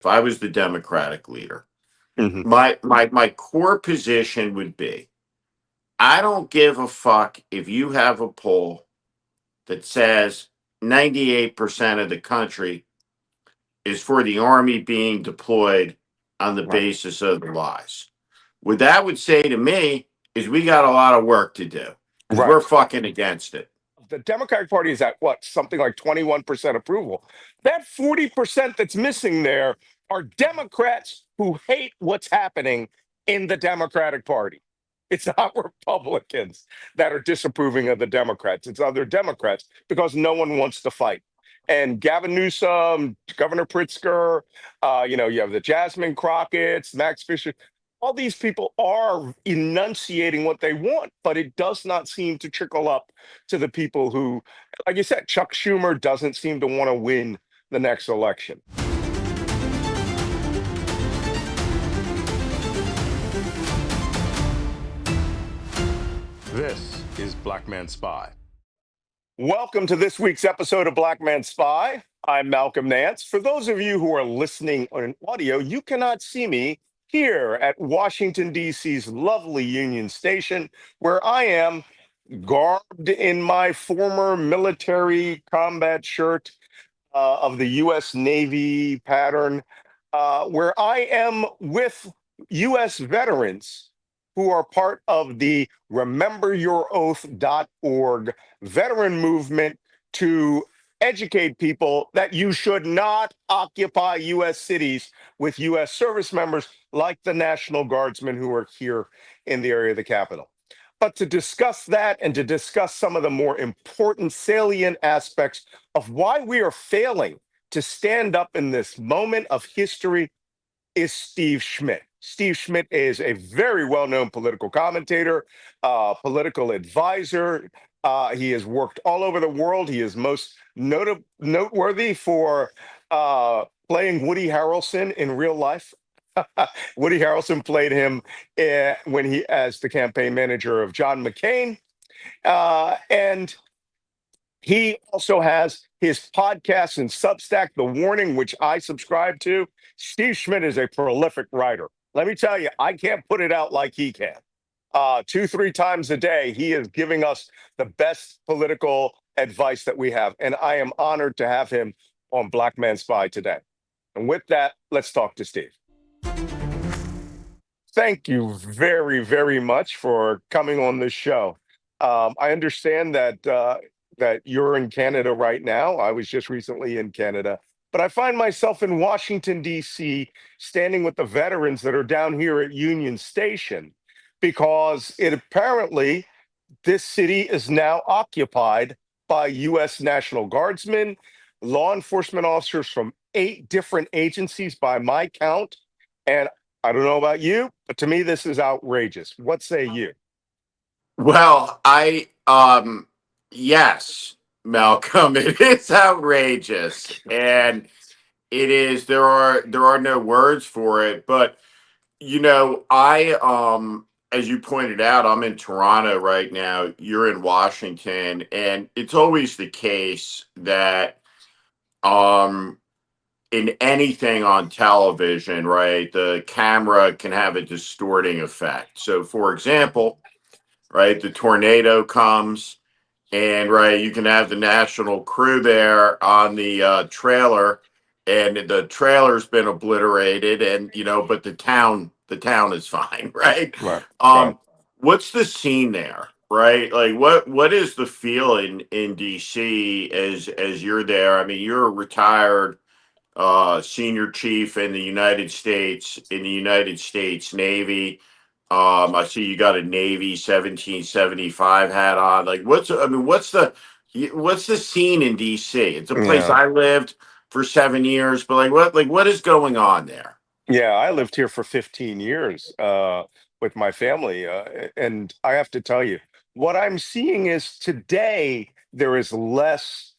if I was the Democratic leader, Hmm. my core position would be I don't give a fuck if you have a poll that says 98% of the country is for the army being deployed on the Right. basis of the lies. What that would say to me is we got a lot of work to do because Right. we're fucking against it. The Democratic Party is at what, something like 21% approval. That 40% that's missing there are Democrats who hate what's happening in the Democratic Party. It's not Republicans that are disapproving of the Democrats. It's other Democrats because no one wants to fight. And Gavin Newsom, Governor Pritzker, you have the Jasmine Crockett's, Max Fisher. All these people are enunciating what they want, but it does not seem to trickle up to the people who, like you said, Chuck Schumer doesn't seem to want to win the next election. This is Black Man Spy. Welcome to this week's episode of Black Man Spy. I'm Malcolm Nance. For those of you who are listening on audio, you cannot see me here at Washington, D.C.'s lovely Union Station, where I am garbed in my former military combat shirt of the U.S. Navy pattern, where I am with U.S. veterans who are part of the RememberYourOath.org veteran movement to educate people that you should not occupy U.S. cities with U.S. service members like the National Guardsmen who are here in the area of the Capitol. But to discuss that and to discuss some of the more important salient aspects of why we are failing to stand up in this moment of history is Steve Schmidt. Steve Schmidt is a very well-known political commentator, political advisor. He has worked all over the world. He is most noteworthy for playing Woody Harrelson in real life. Woody Harrelson played him when he as the campaign manager of John McCain, and he also has his podcast and Substack, The Warning, which I subscribe to. Steve Schmidt is a prolific writer. Let me tell you, I can't put it out like he can. 2, 3 times a day, he is giving us the best political advice that we have. And I am honored to have him on Black Man Spy today. And with that, let's talk to Steve. Thank you very, very much for coming on this show. I understand that you're in Canada right now. I was just recently in Canada, but I find myself in Washington, D.C., standing with the veterans that are down here at Union Station because it apparently this city is now occupied by U.S. National Guardsmen, law enforcement officers from 8 different agencies by my count. And I don't know about you, but to me, this is outrageous. What say you? Well, yes, Malcolm, it is outrageous, and it is. There are no words for it, but as you pointed out, I'm in Toronto right now. You're in Washington, and it's always the case that um in anything on television, right, the camera can have a distorting effect. So, for example, right, the tornado comes, and right, you can have the national crew there on the trailer, and the trailer's been obliterated, and but the town is fine, right? Right, right. Um, what's the scene there, right? Like, what is the feel in DC as you're there? I mean, you're a retired senior chief in the United States Navy. I see you got a Navy 1775 hat on. Like, what's the scene in DC? It's a place Yeah. I lived for 7 years, but what is going on there? Yeah, I lived here for 15 years with my family. And I have to tell you, what I'm seeing is today there is less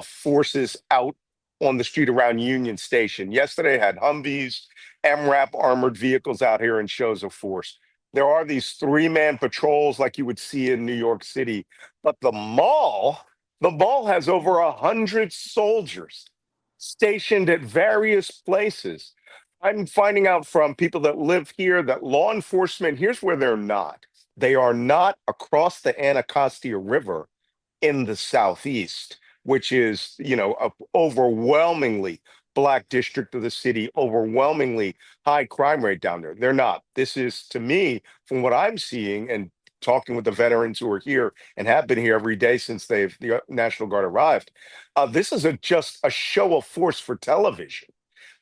forces out on the street around Union Station. Yesterday had Humvees, MRAP armored vehicles out here in shows of force. There are these 3-man patrols like you would see in New York City, but the mall has over 100 soldiers. stationed at various places. I'm finding out from people that live here that law enforcement, here's where they're not. They are not across the Anacostia River in the southeast, which is, a overwhelmingly black district of the city, overwhelmingly high crime rate down there. They're not. This is, to me, from what I'm seeing and talking with the veterans who are here and have been here every day since the National Guard arrived. This is just a show of force for television.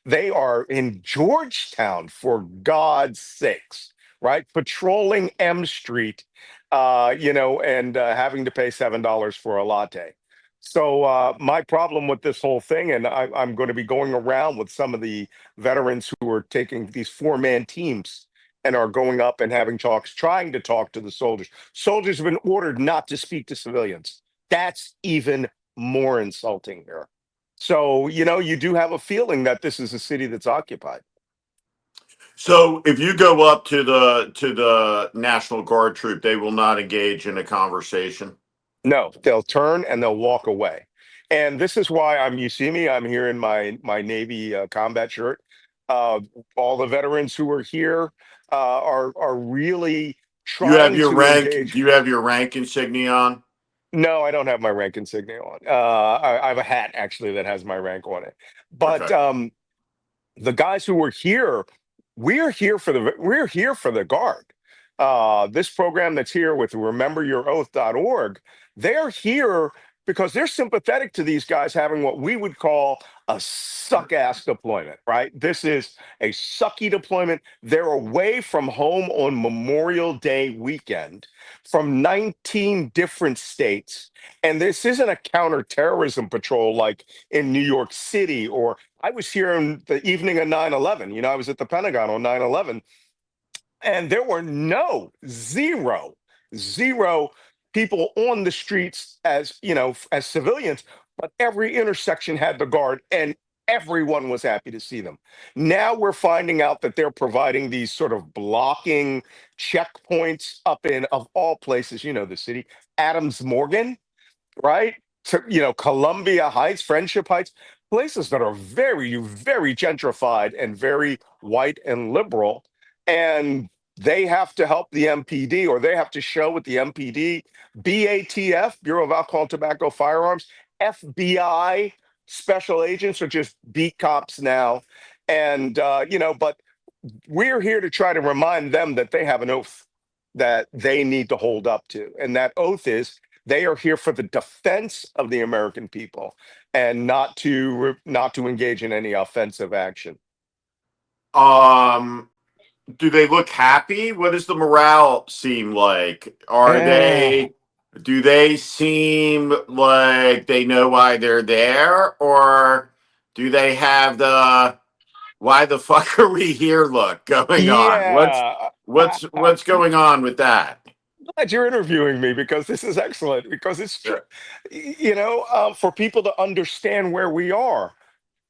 They are in Georgetown, for God's sakes, right? Patrolling M Street, and having to pay $7 for a latte. So my problem with this whole thing, and I'm going to be going around with some of the veterans who are taking these four-man teams and are going up and having talks, trying to talk to the soldiers. Soldiers have been ordered not to speak to civilians. That's even more insulting here. So, you do have a feeling that this is a city that's occupied. So if you go up to the National Guard troop, they will not engage in a conversation. No, they'll turn and they'll walk away. And this is why you see me, I'm here in my Navy combat shirt. All the veterans who are here are really You have trying your to rank. engage. Do you have your rank insignia on? No, I don't have my rank insignia on. I have a hat actually that has my rank on it. But Okay. The guys who were here, we're here for the Guard. This program that's here with rememberyouroath.org, they're here because they're sympathetic to these guys having what we would call a suck ass deployment, right? This is a sucky deployment. They're away from home on Memorial Day weekend from 19 different states. And this isn't a counterterrorism patrol like in New York City, or I was here in the evening of 9/11. I was at the Pentagon on 9/11, and there were zero people on the streets as civilians, but every intersection had the Guard, and everyone was happy to see them. Now we're finding out that they're providing these sort of blocking checkpoints up in, of all places, the city, Adams Morgan, right? To, Columbia Heights, Friendship Heights, places that are very, very gentrified and very white and liberal. And they have to help the MPD, or they have to show with the MPD, BATF, Bureau of Alcohol, Tobacco, Firearms, FBI special agents are just beat cops now. And, but we're here to try to remind them that they have an oath that they need to hold up to. And that oath is they are here for the defense of the American people and not to engage in any offensive action. Do they look happy? What does the morale seem like? Do they seem like they know why they're there, or do they have the why the fuck are we here look going on? Yeah. What's going on with that? Glad you're interviewing me because this is excellent, because it's true. For people to understand where we are,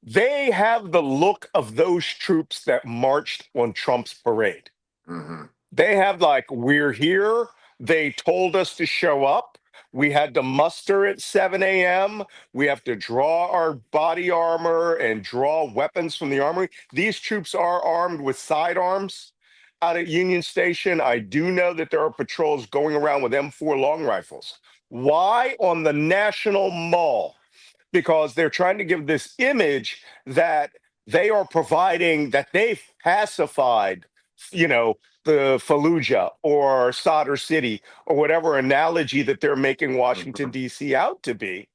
they have the look of those troops that marched on Trump's parade. Mm-hmm. They have, like, we're here. They told us to show up. We had to muster at 7 a.m. We have to draw our body armor and draw weapons from the armory. These troops are armed with sidearms out at Union Station. I do know that there are patrols going around with M4 long rifles. Why? On the National Mall? Because they're trying to give this image that they are providing, that they've pacified, the Fallujah or Sadr City or whatever analogy that they're making Washington, D.C. out to be.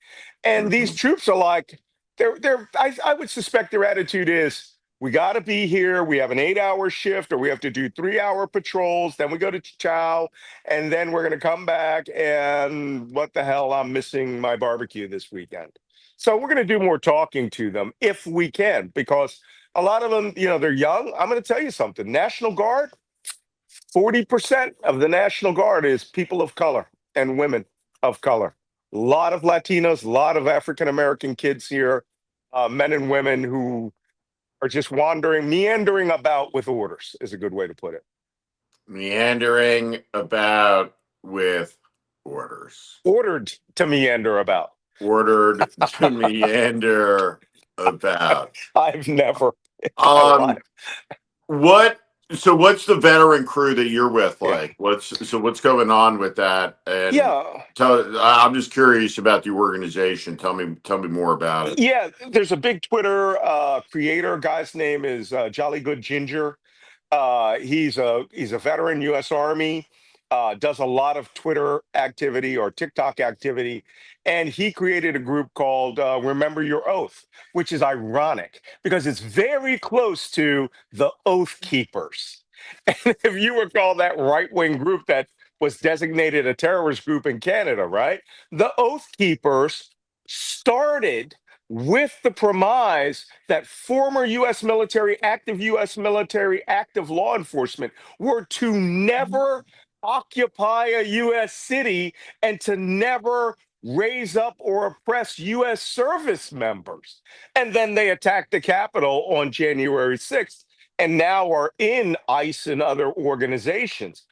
And these troops are like, I would suspect their attitude is, we got to be here. We have an 8-hour shift, or we have to do 3-hour patrols. Then we go to chow, and then we're going to come back. And what the hell? I'm missing my barbecue this weekend. So we're going to do more talking to them if we can, because a lot of them, they're young. I'm going to tell you something. National Guard, 40% of the National Guard is people of color and women of color. A lot of Latinos, a lot of African American kids here, men and women who are just meandering about with orders, is a good way to put it. Meandering about with orders. Ordered to meander about. Ordered to meander about. I've never in my Um, life. what? So, what's the veteran crew that you're with Yeah. like? What's going on with that? And Yeah. I'm just curious about the organization. Tell me more about it. Yeah. There's a big Twitter creator. Guy's name is Jolly Good Ginger. He's a veteran U.S. Army, does a lot of Twitter activity or TikTok activity, and he created a group called Remember Your Oath, which is ironic because it's very close to the Oathkeepers. And if you recall that right-wing group that was designated a terrorist group in Canada, right? The Oathkeepers started with the premise that former U.S. military, active law enforcement were to never occupy a U.S. city and to never raise up or oppress U.S. service members. And then they attacked the Capitol on January 6th and now are in ICE and other organizations.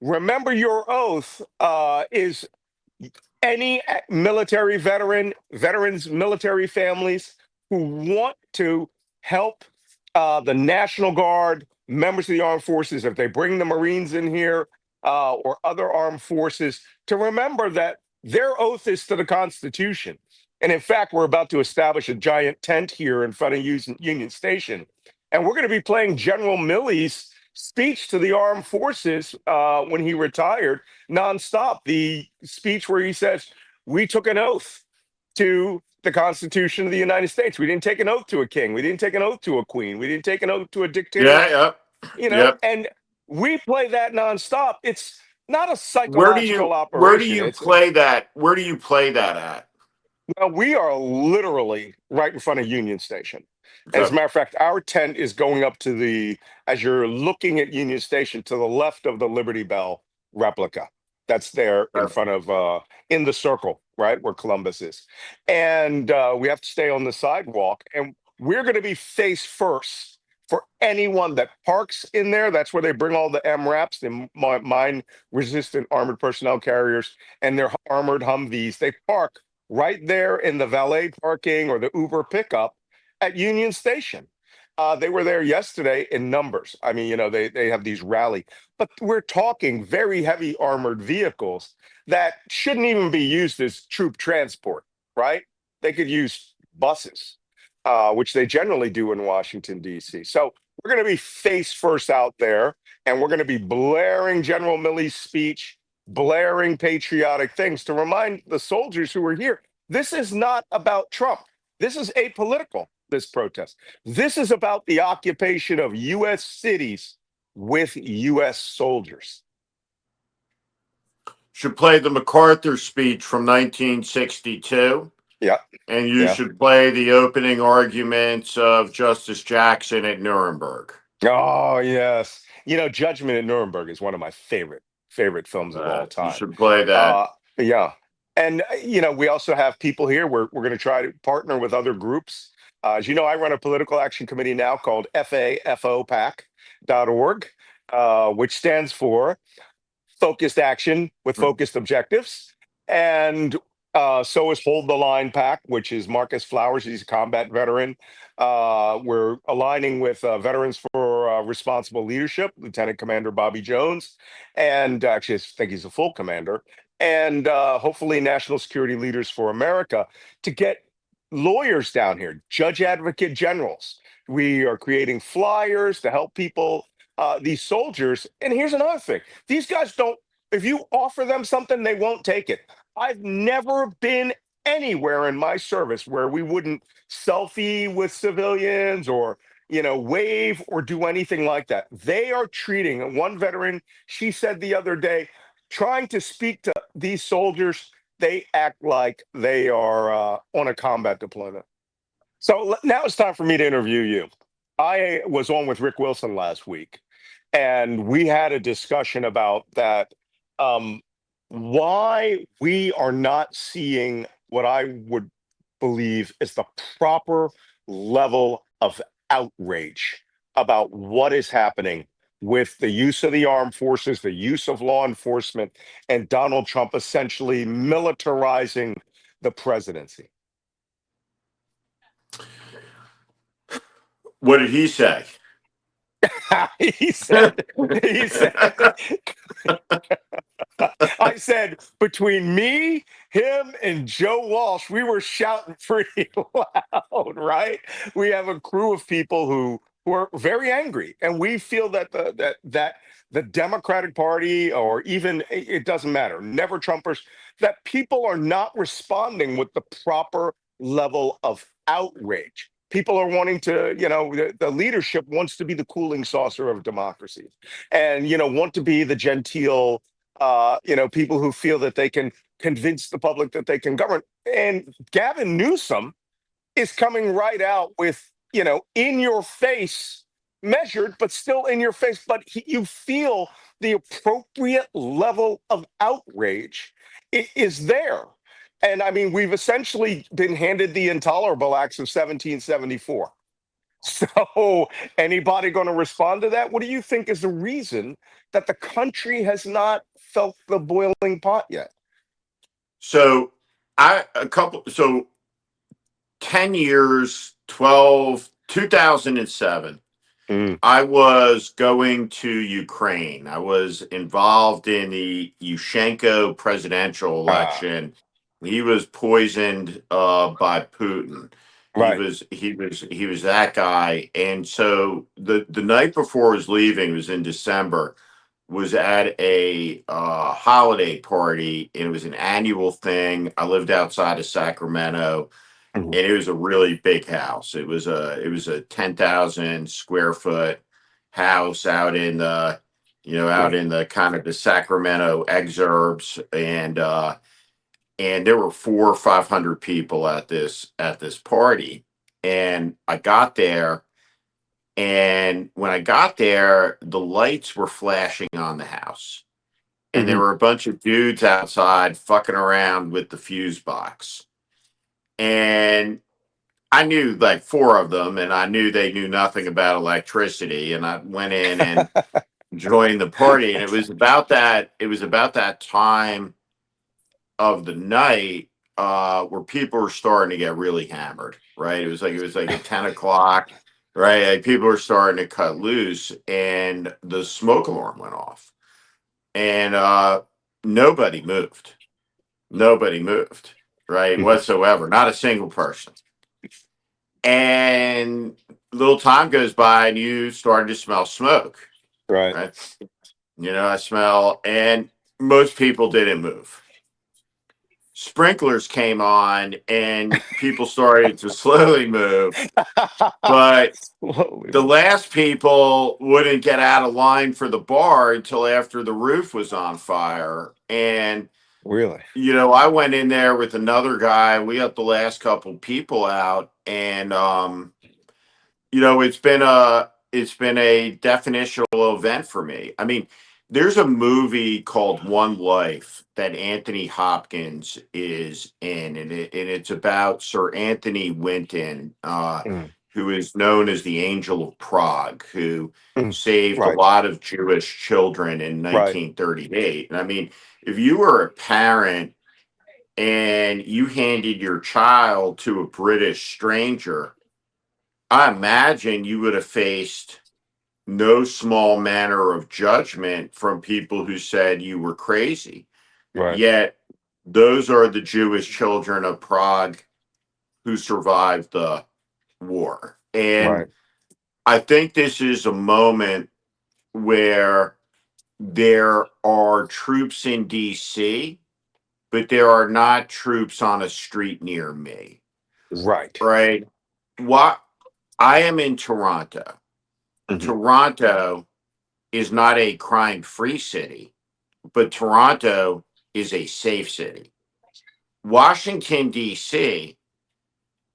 Remember Your Oath is any military veterans, military families who want to help the National Guard, members of the armed forces, if they bring the Marines in here or other armed forces, to remember that their oath is to the Constitution. And in fact, we're about to establish a giant tent here in front of Union Station. And we're going to be playing General Milley's speech to the armed forces when he retired nonstop. The speech where he says, "We took an oath to the Constitution of the United States. We didn't take an oath to a king. We didn't take an oath to a queen. We didn't take an oath to a dictator." Yeah, yep, yep. And we play that nonstop. It's not a Where do psychological operation. you play that? Where do you play that at? Well, we are literally right in front of Union Station. As a Okay. matter of fact, our tent is going up to as you're looking at Union Station, to the left of the Liberty Bell replica. That's there in Okay. front of, in the circle, right where Columbus is. And we have to stay on the sidewalk. And we're going to be face first for anyone that parks in there. That's where they bring all the MRAPs, the mine resistant armored personnel carriers, and their armored Humvees. They park right there in the valet parking or the Uber pickup at Union Station. They were there yesterday in numbers. I mean, they have these rally, but we're talking very heavy armored vehicles that shouldn't even be used as troop transport, right? They could use buses, which they generally do in Washington, D.C. So we're going to be face first out there, and we're going to be blaring General Milley's speech, blaring patriotic things to remind the soldiers who are here. This is not about Trump. This is apolitical, this protest. This is about the occupation of U.S. cities with U.S. soldiers. Should play the MacArthur speech from 1962. Yeah. And you Yeah. should play the opening arguments of Justice Jackson at Nuremberg. Oh, yes. Judgment at Nuremberg is one of my favorite films of all You time. should play that. Yeah. And, we also have people here. We're going to try to partner with other groups. As you know, I run a political action committee now called FAFOPAC.org, which stands for Focused Action with Focused Objectives. And so is Hold the Line PAC, which is Marcus Flowers. He's a combat veteran. We're aligning with Veterans for Responsible Leadership, Lieutenant Commander Bobby Jones. And actually, I think he's a full commander. And hopefully National Security Leaders for America, to get lawyers down here, judge advocate generals. We are creating flyers to help people, these soldiers. And here's another thing. These guys don't, if you offer them something, they won't take it. I've never been anywhere in my service where we wouldn't selfie with civilians or, wave or do anything like that. They are treating, one veteran, she said the other day, trying to speak to these soldiers, they act like they are on a combat deployment. So now it's time for me to interview you. I was on with Rick Wilson last week, and we had a discussion about that. Why we are not seeing what I would believe is the proper level of outrage about what is happening with the use of the armed forces, the use of law enforcement, and Donald Trump essentially militarizing the presidency. What did he say? he said, he said, I said, between me, him, and Joe Walsh, we were shouting pretty loud, right? We have a crew of people who are very angry, and we feel that the Democratic Party, or even it doesn't matter, never Trumpers, that people are not responding with the proper level of outrage. People are wanting to, the leadership wants to be the cooling saucer of democracy, and want to be the genteel people who feel that they can convince the public that they can govern. And Gavin Newsom is coming right out with, in your face, measured, but still in your face. But you feel the appropriate level of outrage is there. And I mean, we've essentially been handed the intolerable acts of 1774. So, anybody going to respond to that? What do you think is the reason that the country has not felt the boiling pot yet? So 10 years, 2007, Mm. I was going to Ukraine. I was involved in the Yushchenko presidential Ah, election. He was poisoned by Putin. right. He was that guy. And so the night before I was leaving, it was in December, was at a holiday party, and it was an annual thing. I lived outside of Sacramento, Mhm. and it was a really big house. It was a 10,000 square foot house out in the out Right. in the kind of the Sacramento exurbs, and there were 400 or 500 people at this party. And I got there, and when I got there, the lights were flashing on the house, and there Hmm. were a bunch of dudes outside fucking around with the fuse box. And I knew like four of them, and I knew they knew nothing about electricity. And I went in and joined the party, and it was about that. It was about that time of the night where people were starting to get really hammered. Right? It was like at 10 o'clock. Right? Like people were starting to cut loose, and the smoke alarm went off, and nobody moved. Nobody moved. Right? Mhm. Whatsoever. Not a single person. And little time goes by, and you start to smell smoke, Right. right? I smell, and most people didn't move. Sprinklers came on, and people started to slowly move, but Slowly. the last people wouldn't get out of line for the bar until after the roof was on fire. And Really? I went in there with another guy. We got the last couple people out, and it's been a definitional event for me. I mean, there's a movie called One Life that Anthony Hopkins is in, and it's about Sir Anthony Winton, Mm. who is known as the Angel of Prague, who Mm. saved a Right. lot of Jewish children in Right. 1938. And I mean, if you were a parent and you handed your child to a British stranger, I imagine you would have faced no small manner of judgment from people who said you were crazy. Right. Yet, those are the Jewish children of Prague who survived the war. And Right. I think this is a moment where there are troops in DC, but there are not troops on a street near me, Right. right? What I am in Toronto. Hmm. Toronto is not a crime free city, but Toronto is a safe city. Washington, D.C.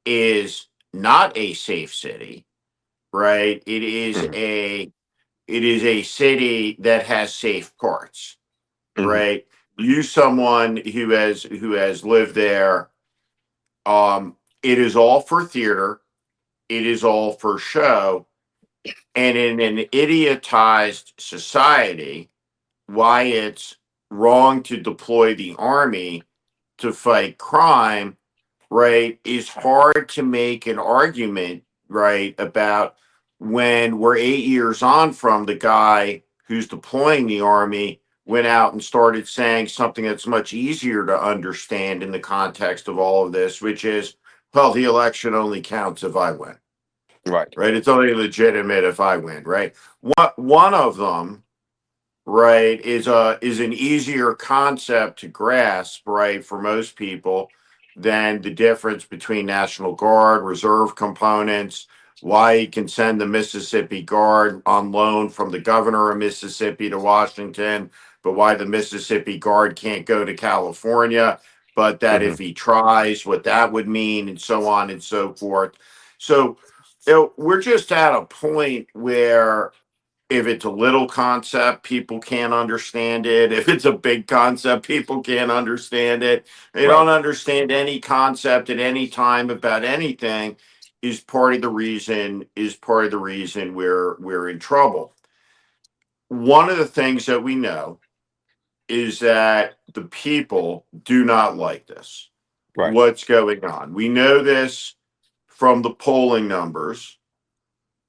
is not a safe city, right? Hmm. It is a city that has safe parts, Hmm. right? You someone who has lived there, it is all for theater, it is all for show, and in an idiotized society, why it's wrong to deploy the army to fight crime, right, is hard to make an argument, right, about when we're 8 years on from the guy who's deploying the army went out and started saying something that's much easier to understand in the context of all of this, which is, well, the election only counts if I win, Right. right? It's only legitimate if I win, right? One of them, right, is an easier concept to grasp, right, for most people than the difference between National Guard, reserve components, why he can send the Mississippi Guard on loan from the governor of Mississippi to Washington, but why the Mississippi Guard can't go to California, but that Hmm. if he tries, what that would mean, and so on and so forth. So, we're just at a point where if it's a little concept, people can't understand it. If it's a big concept, people can't understand it. They Right. don't understand any concept at any time about anything is part of the reason we're in trouble. One of the things that we know is that the people do not like this. Right. What's going on? We know this from the polling numbers.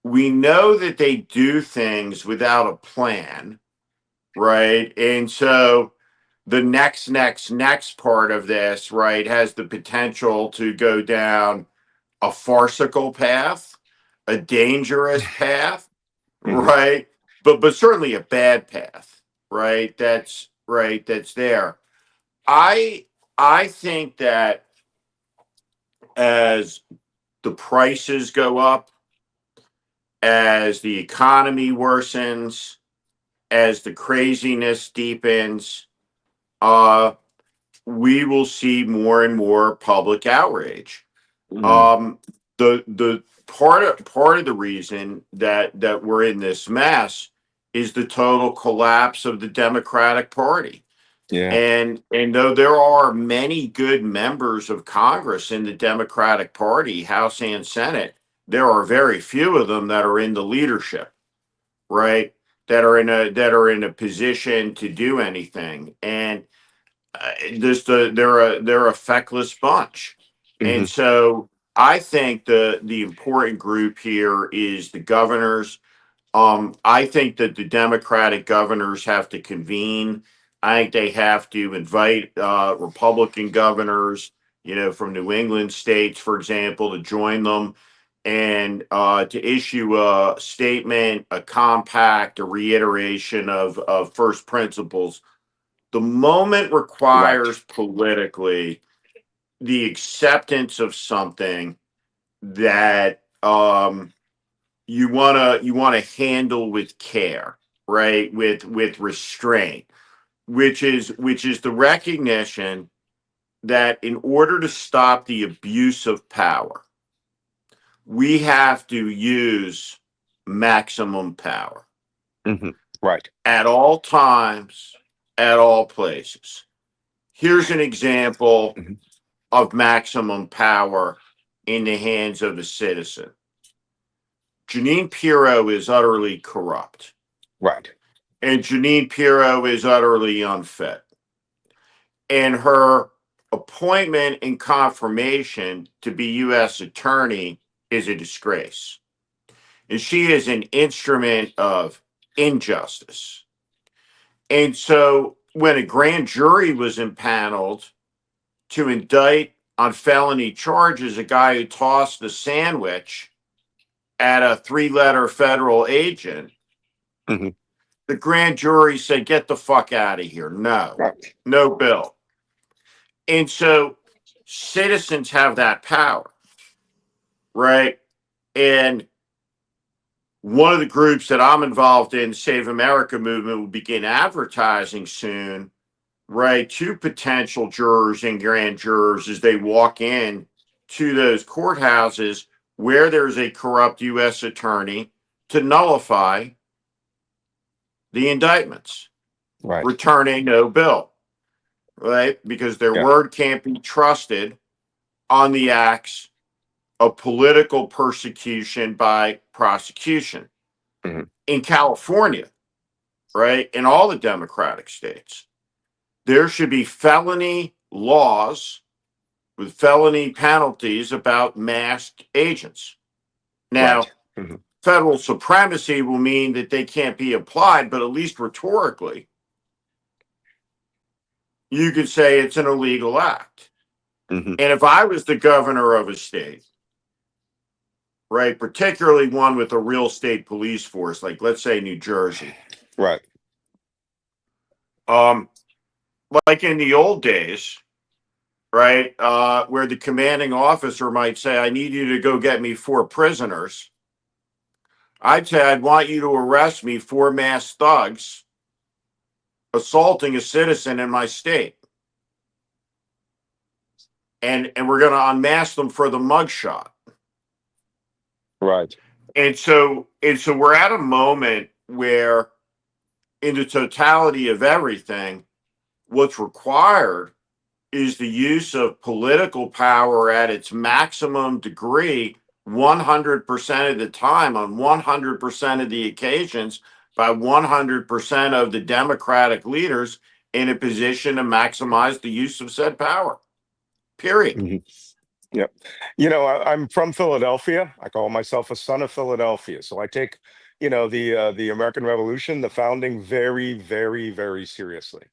We know that they do things without a plan, right? And so the next part of this, right, has the potential to go down a farcical path, a dangerous path, Hmm. right? But certainly a bad path, right? That's there. I I think that as the prices go up, as the economy worsens, as the craziness deepens, uh, we will see more and more public outrage. Hmm. Um, the part of the reason that we're in this mess is the total collapse of the Democratic Party. Yeah. And though there are many good members of Congress in the Democratic Party, House and Senate, there are very few of them that are in the leadership, right? That are in a position to do anything. And they're a feckless bunch. Hmm. And so I think the important group here is the governors. I think that the Democratic governors have to convene. I think they have to invite Republican governors, from New England states, for example, to join them and to issue a statement, a compact, a reiteration of first principles. The moment Right. requires politically the acceptance of something that you want to handle with care, right? With restraint, which is the recognition that in order to stop the abuse of power, we have to use maximum power Hmm. Right. at all times, at all places. Here's an example Hmm. of maximum power in the hands of a citizen. Jeanine Pirro is utterly corrupt, Right. and Jeanine Pirro is utterly unfit. And her appointment and confirmation to be U.S. Attorney is a disgrace. And she is an instrument of injustice. And so when a grand jury was impaneled to indict on felony charges a guy who tossed a sandwich at a three-letter federal agent, Hmm. the grand jury said, get the fuck out of here. No, Right. no bill. And so citizens have that power, right? And one of the groups that I'm involved in, Save America movement, will begin advertising soon, right, to potential jurors and grand jurors as they walk in to those courthouses where there's a corrupt U.S. attorney to nullify the indictments, Right. returning no bill, right? Because their Yeah. word can't be trusted on the acts of political persecution by prosecution. Hmm. In California, right, in all the Democratic states, there should be felony laws with felony penalties about masked agents. Right. Now, Hmm. federal supremacy will mean that they can't be applied, but at least rhetorically, you could say it's an illegal act. Mhm. And if I was the governor of a state, right, particularly one with a real state police force, like let's say New Jersey, Right. um, like in the old days, right, where the commanding officer might say, I need you to go get me 4 prisoners. I'd say, I'd want you to arrest me 4 masked thugs assaulting a citizen in my state. And we're going to unmask them for the mugshot. Right. And so we're at a moment where, in the totality of everything, what's required is the use of political power at its maximum degree 100% of the time on 100% of the occasions by 100% of the Democratic leaders in a position to maximize the use of said power. Period. Mhm. Yep. I'm from Philadelphia. I call myself a son of Philadelphia. So I take, the American Revolution, the founding, very, very, very seriously.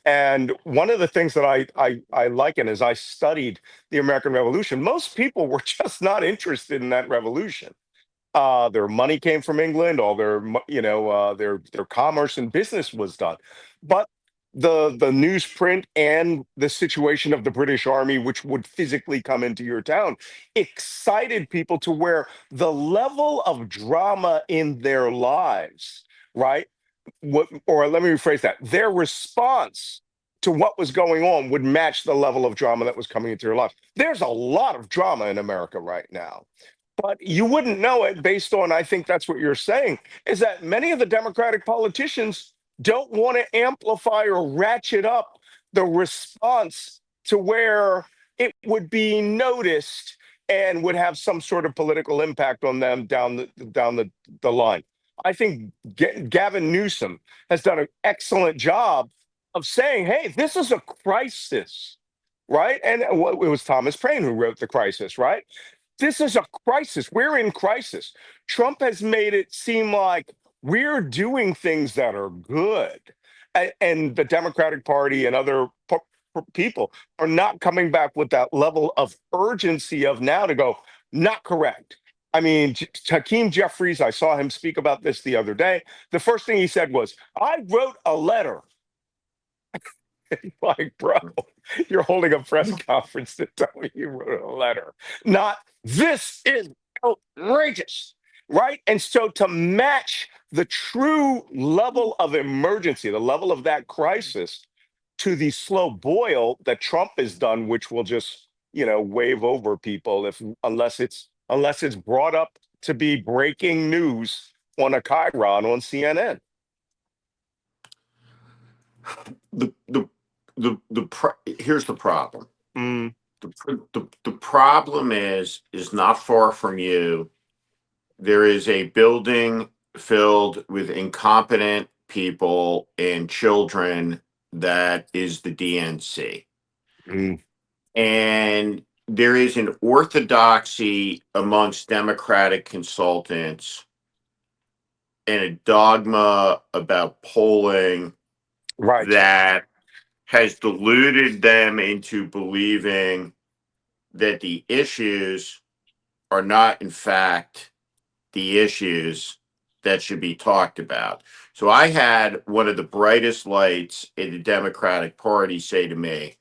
And one of the things that I liken is I studied the American Revolution. Most people were just not interested in that revolution. Their money came from England. All their commerce and business was done. But the newsprint and the situation of the British Army, which would physically come into your town, excited people to where the level of drama in their lives, right? Or let me rephrase that: their response to what was going on would match the level of drama that was coming into their life. There's a lot of drama in America right now. But you wouldn't know it based on, I think that's what you're saying, is that many of the Democratic politicians don't want to amplify or ratchet up the response to where it would be noticed and would have some sort of political impact on them down the line. I think Gavin Newsom has done an excellent job of saying, hey, this is a crisis, right? And it was Thomas Paine who wrote The Crisis, right? This is a crisis. We're in crisis. Trump has made it seem like we're doing things that are good. And the Democratic Party and other people are not coming back with that level of urgency of now to go, not correct. I mean, Hakeem Jeffries, I saw him speak about this the other day. The first thing he said was, I wrote a letter. Like, bro, you're holding a press conference to tell me you wrote a letter. Not, this is outrageous, right? And so to match the true level of emergency, the level of that crisis, to the slow boil that Trump has done, which will just, wave over people unless it's brought up to be breaking news on a chyron on CNN. Here's the problem. Mm, The problem is not far from you. There is a building filled with incompetent people and children that is the DNC. mm, And there is an orthodoxy amongst Democratic consultants and a dogma about polling right. that has deluded them into believing that the issues are not, in fact, the issues that should be talked about. So I had one of the brightest lights in the Democratic Party say to me,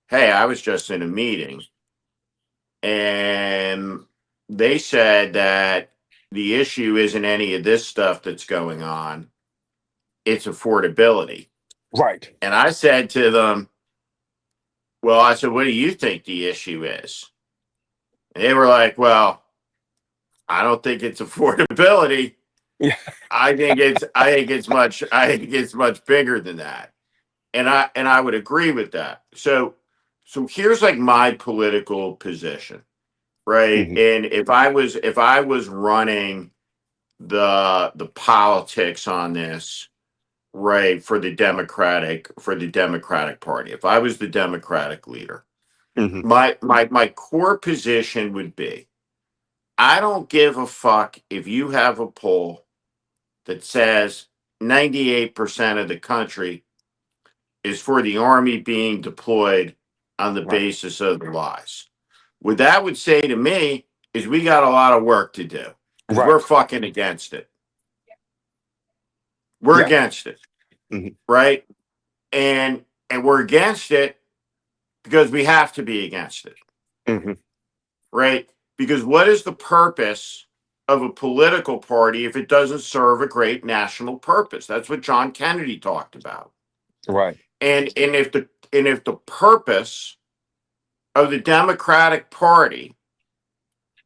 hey, I was just in a meeting and they said that the issue isn't any of this stuff that's going on, it's affordability. Right. And I said to them, well, I said, what do you think the issue is? And they were like, well, I don't think it's affordability. Yeah. I think it's much bigger than that. And I would agree with that. So here's like my political position, right? Mhm. And if I was running the politics on this, right, for the Democratic Party, if I was the Democratic leader, Mhm. my core position would be, I don't give a fuck if you have a poll that says 98% of the country is for the army being deployed on the Right. basis of the lies. What that would say to me is we got a lot of work to do because Right. we're fucking against it. We're Yeah. against it, Mhm. right? And we're against it because we have to be against it, Mhm. right? Because what is the purpose of a political party if it doesn't serve a great national purpose? That's what John Kennedy talked about. Right. And if the purpose of the Democratic Party,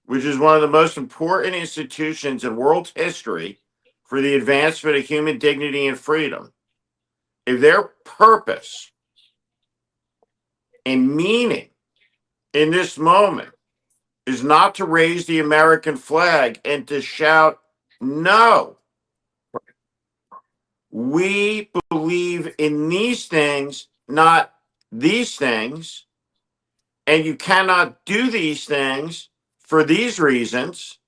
which is one of the most important institutions in world history for the advancement of human dignity and freedom, if their purpose and meaning in this moment is not to raise the American flag and to shout, no, we believe in these things, not these things, and you cannot do these things for these reasons.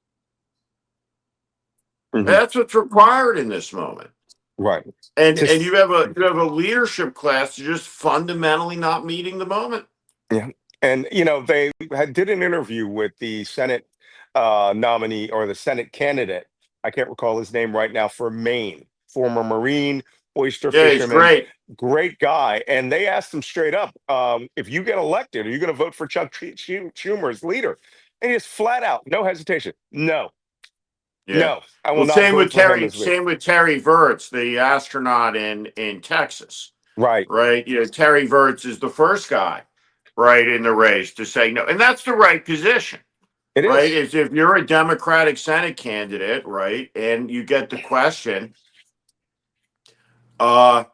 Mhm. That's what's required in this moment. Right. And Just you have a leadership class just fundamentally not meeting the moment. yeah. And they did an interview with the Senate nominee or the Senate candidate. I can't recall his name right now for Maine, former Marine, oyster Yeah, he's fisherman, great. great guy. And they asked him straight up, if you get elected, are you going to vote for Chuck Schumer as leader? And he just flat out, no hesitation, no, Yeah. no, I will Well, not vote for him as leader. Same with Terry Virts, the astronaut in Texas. Right. Right? Terry Virts is the first guy, right, in the race to say no. And that's the right position, It right? is. Is if you're a Democratic Senate candidate, right, and you get the question, uh,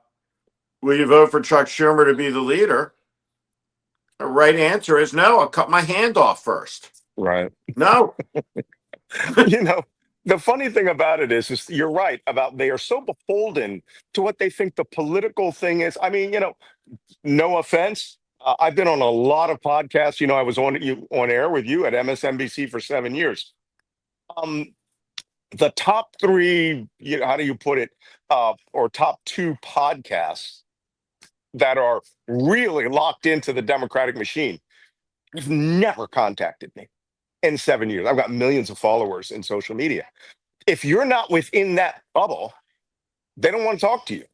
will you vote for Chuck Schumer to be the leader? The right answer is no. I'll cut my hand off first. Right. No. you know, the funny thing about it is you're right about they are so beholden to what they think the political thing is. I mean, no offense. I've been on a lot of podcasts. I was on air with you at MSNBC for 7 years. Um, the top three, how do you put it, or top two podcasts that are really locked into the Democratic machine have never contacted me in 7 years. I've got millions of followers in social media. If you're not within that bubble, they don't want to talk to you,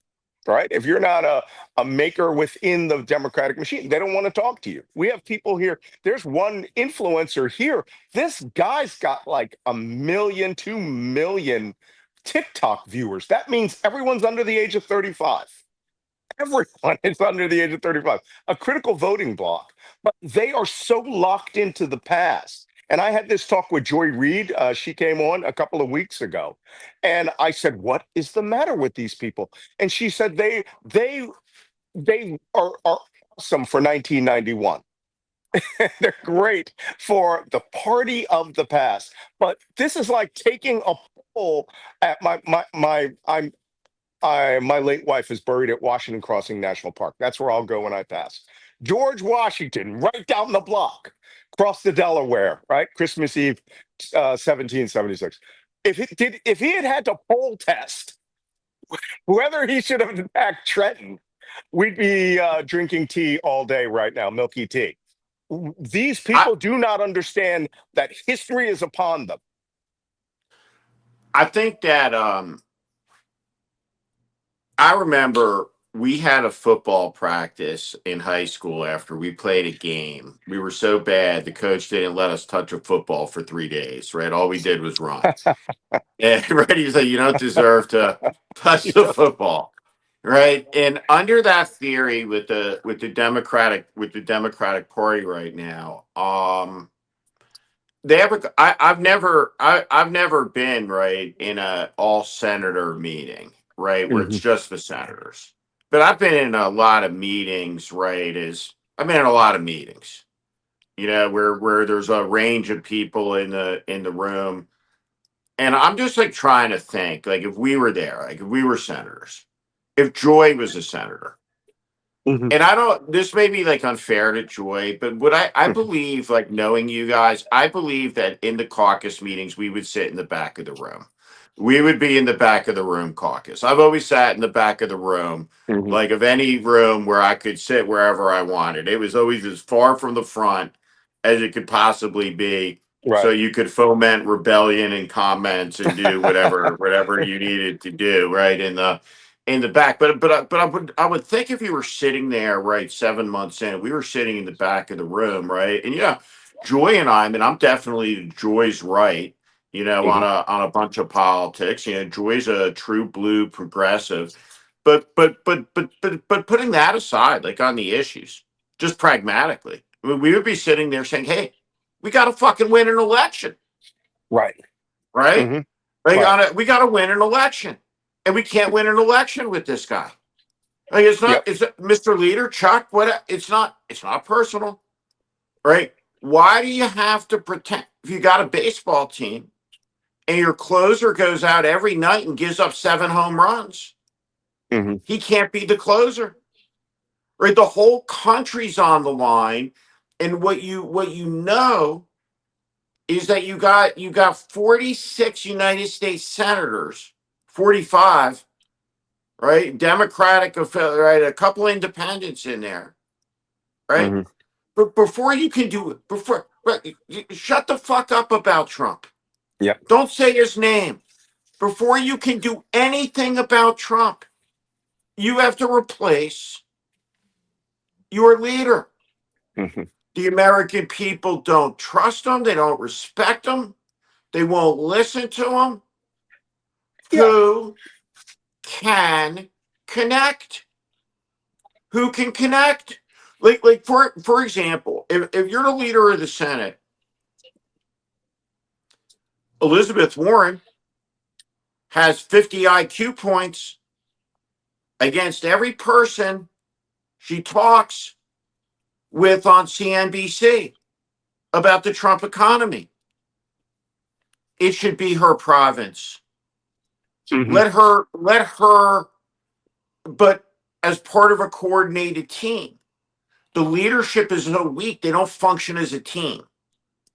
right? If you're not a maker within the Democratic machine, they don't want to talk to you. We have people here. There's one influencer here. This guy's got like 1 million, 2 million TikTok viewers. That means everyone's under the age of 35. Everyone is under the age of 35, a critical voting block. But they are so locked into the past. And I had this talk with Joy Reid. She came on a couple of weeks ago. And I said, what is the matter with these people? And she said they are awesome for 1991. They're great for the party of the past. But this is like taking a poll at my late wife is buried at Washington Crossing National Park. That's where I'll go when I pass. George Washington, right down the block, across the Delaware, right? Christmas Eve, 1776. If he had to poll test whether he should have attacked Trenton, we'd be drinking tea all day right now, milky tea. These I people do not understand that history is upon them. I think that I remember we had a football practice in high school after we played a game. We were so bad the coach didn't let us touch a football for 3 days, right? All we did was run. And right, he's like, you don't deserve to touch the Yeah. football. Right. And under that theory with the Democratic Party right now, I've never been right in a all senator meeting, right, where it's Mhm. just the senators. But I've been in a lot of meetings, right, I've been in a lot of meetings, where there's a range of people in the room. And I'm just like trying to think, like if we were there, like if we were senators, if Joy was a senator, Mhm. and I don't, this may be like unfair to Joy, but what I Mhm. believe, like knowing you guys, I believe that in the caucus meetings, we would sit in the back of the room. We would be in the back of the room caucus. I've always sat in the back of the room, Mhm. like of any room where I could sit wherever I wanted. It was always as far from the front as it could possibly be. So Right. you could foment rebellion and comments and do whatever you needed to do, right? In the back. But I would think if you were sitting there, right, 7 months in, we were sitting in the back of the room, right? And yeah, Joy and I mean, I'm definitely Joy's right, on Mhm. a bunch of politics. Joy's a true blue progressive. But putting that aside, like on the issues, just pragmatically, I mean, we would be sitting there saying, hey, we gotta fucking win an election, Right. right? Mhm. Like Right. we gotta win an election. And we can't win an election with this guy. Like Yep. it's Mr. Leader, Chuck, what it's not personal, right? Why do you have to pretend if you got a baseball team and your closer goes out every night and gives up 7 home runs? Mhm. He can't be the closer. Right? The whole country's on the line. And what you know is that you got 46 United States senators, 45, right? Democratic, right? A couple independents in there, right? Mhm. But before you can do it, shut the fuck up about Trump. Yep. Don't say his name. Before you can do anything about Trump, you have to replace your leader. Mhm. The American people don't trust him. They don't respect him. They won't listen to him. Yeah. Who can connect? Who can connect? Like for example, if you're the leader of the Senate, Elizabeth Warren has 50 IQ points against every person she talks with on CNBC about the Trump economy. It should be her province. Mhm. Let her, but as part of a coordinated team. The leadership is so weak, they don't function as a team.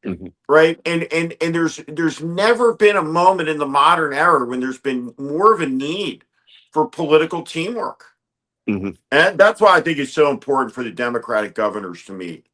Mhm. Right. And there's never been a moment in the modern era when there's been more of a need for political teamwork. Mhm. And that's why I think it's so important for the Democratic governors to meet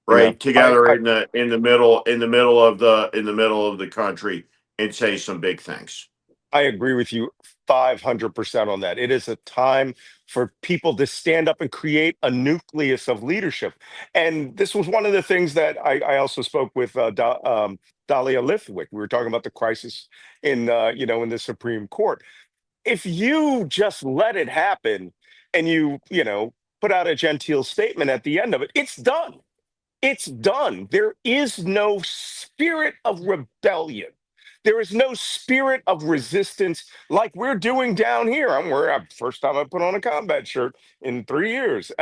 Yeah. right together in the middle of the country and say some big things. I agree with you 500% on that. It is a time for people to stand up and create a nucleus of leadership. And this was one of the things that I also spoke with Dahlia Lithwick. We were talking about the crisis in the Supreme Court. If you just let it happen and you put out a genteel statement at the end of it, it's done. It's done. There is no spirit of rebellion. There is no spirit of resistance like we're doing down here. First time I put on a combat shirt in 3 years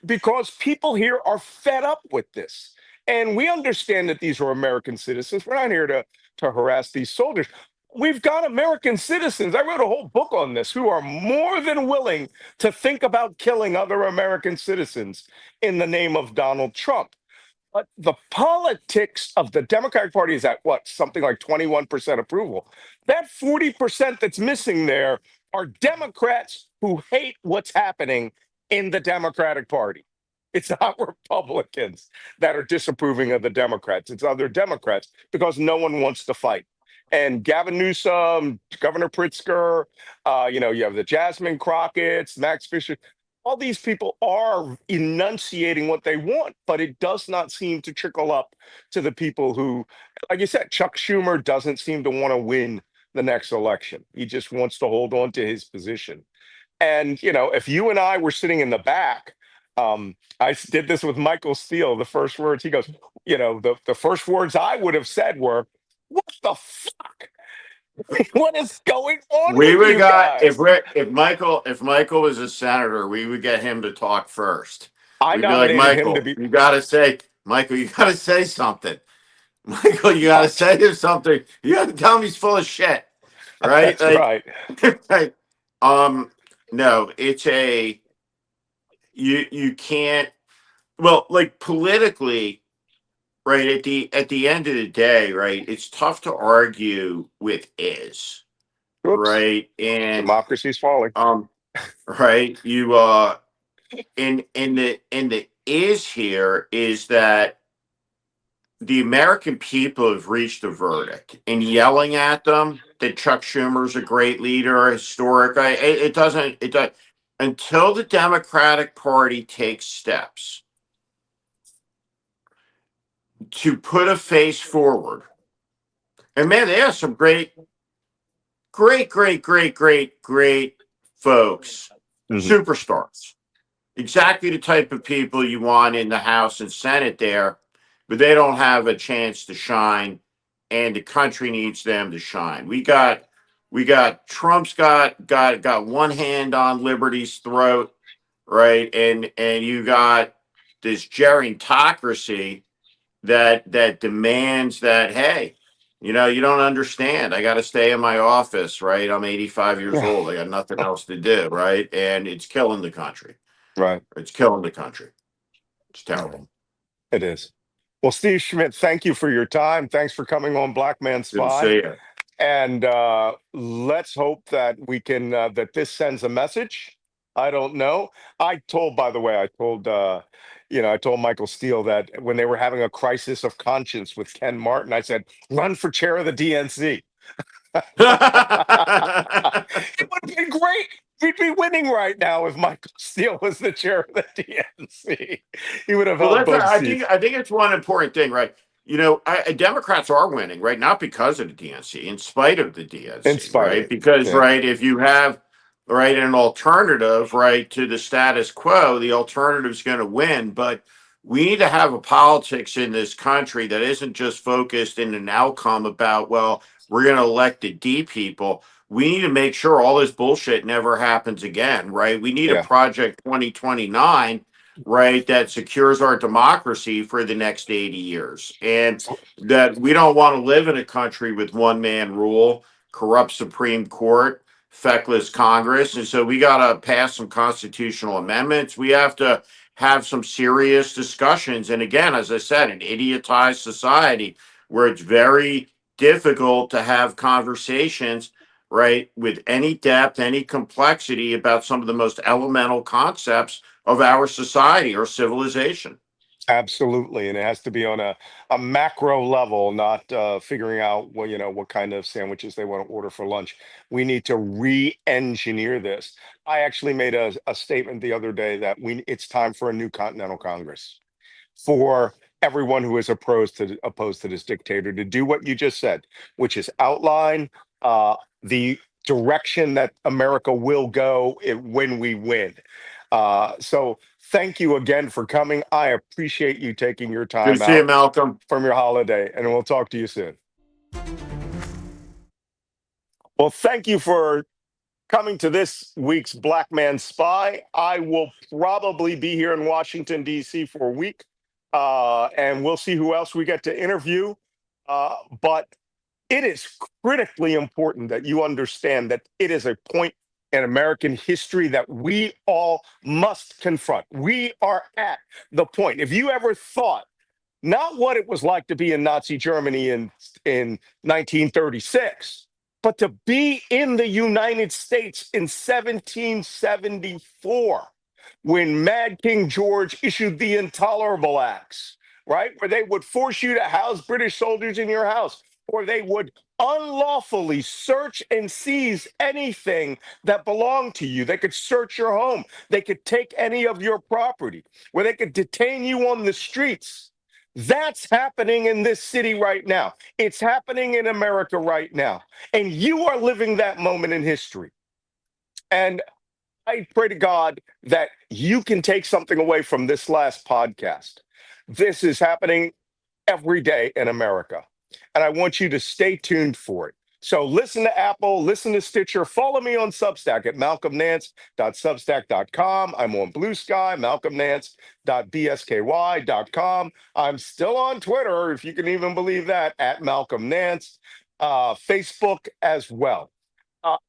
because people here are fed up with this. And we understand that these are American citizens. We're not here to harass these soldiers. We've got American citizens. I wrote a whole book on this who are more than willing to think about killing other American citizens in the name of Donald Trump. But the politics of the Democratic Party is at what, something like 21% approval. That 40% that's missing there are Democrats who hate what's happening in the Democratic Party. It's not Republicans that are disapproving of the Democrats. It's other Democrats because no one wants to fight. And Gavin Newsom, Governor Pritzker, you have the Jasmine Crockett's, Max Fisher, all these people are enunciating what they want, but it does not seem to trickle up to the people who, like you said, Chuck Schumer doesn't seem to want to win the next election. He just wants to hold on to his position. And if you and I were sitting in the back, did this with Michael Steele. The first words he goes, the first words I would have said were, "What the fuck? What is going on We with would you got guys?" if Michael was a senator, we would get him to talk first. I We'd be like, nominated him to be. Michael, you gotta say something. Michael, you gotta say him something. You have to tell him he's full of shit. Right? That's Like right. right. No, it's a you can't. Well, like politically, right at the end of the day, right? It's tough to argue with is Oops, right, and democracy's falling. um, right. You in the is here is that the American people have reached a verdict, and yelling at them that Chuck Schumer's a great leader, historic. It doesn't. It does until the Democratic Party takes steps to put a face forward. And man, they have some great folks, Mhm. superstars. Exactly the type of people you want in the House and Senate there, but they don't have a chance to shine, and the country needs them to shine. We got Trump's got one hand on liberty's throat, right? And you got this gerontocracy that demands that, hey, you don't understand. I got to stay in my office, right? I'm 85 years Yeah, old. I got nothing else to do, right? And it's killing the country. right. It's killing the country. It's Right. terrible. It is. Well, Steve Schmidt, thank you for your time. Thanks for coming on Black Man Good to Spy. see you. And let's hope that we can that this sends a message. I don't know. By the way, I told Michael Steele that when they were having a crisis of conscience with Ken Martin, I said, run for chair of the DNC. It would have been great. We'd be winning right now if Michael Steele was the chair of the DNC. He would have Well, held that's both I think seats. I think it's one important thing, right? Democrats are winning, right? Not because of the DNC, in spite of the In DNC, spite of right? it. Because Yeah. right, if you have right an alternative, right, to the status quo, the alternative is going to win. But we need to have a politics in this country that isn't just focused in an outcome about, well, we're going to elect the D people. We need to make sure all this bullshit never happens again, right? We need a Yeah. Project 2029, right, that secures our democracy for the next 80 years. And that we don't want to live in a country with one man rule, corrupt Supreme Court, feckless Congress. And so we got to pass some constitutional amendments. We have to have some serious discussions. And again, as I said, an idiotized society where it's very difficult to have conversations, right, with any depth, any complexity about some of the most elemental concepts of our society or civilization. Absolutely, and it has to be on a macro level, not figuring out what kind of sandwiches they want to order for lunch. We need to re-engineer this. I actually made a statement the other day that it's time for a new Continental Congress for everyone who is opposed to this dictator to do what you just said, which is outline the direction that America will go when we win. So thank you again for coming. I appreciate you taking your Good to time see you, out Malcolm. from your holiday, and we'll talk to you soon. Well, thank you for coming to this week's Black Man Spy. I will probably be here in Washington, D.C. for a week, and we'll see who else we get to interview. But it is critically important that you understand that it is a point in American history that we all must confront. We are at the point. If you ever thought not what it was like to be in Nazi Germany in 1936, but to be in the United States in 1774 when Mad King George issued the Intolerable Acts, right? Where they would force you to house British soldiers in your house, or they would unlawfully search and seize anything that belonged to you. They could search your home, they could take any of your property, where they could detain you on the streets. That's happening in this city right now. It's happening in America right now. And you are living that moment in history. And I pray to God that you can take something away from this last podcast. This is happening every day in America. And I want you to stay tuned for it. So listen to Apple, listen to Stitcher, follow me on Substack at malcolmnance.substack.com. I'm on Blue Sky, malcolmnance.bsky.com. I'm still on Twitter, if you can even believe that, at Malcolm Nance, Facebook as well.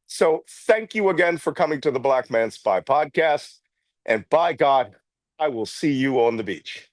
So thank you again for coming to the Black Man Spy podcast. And by God, I will see you on the beach.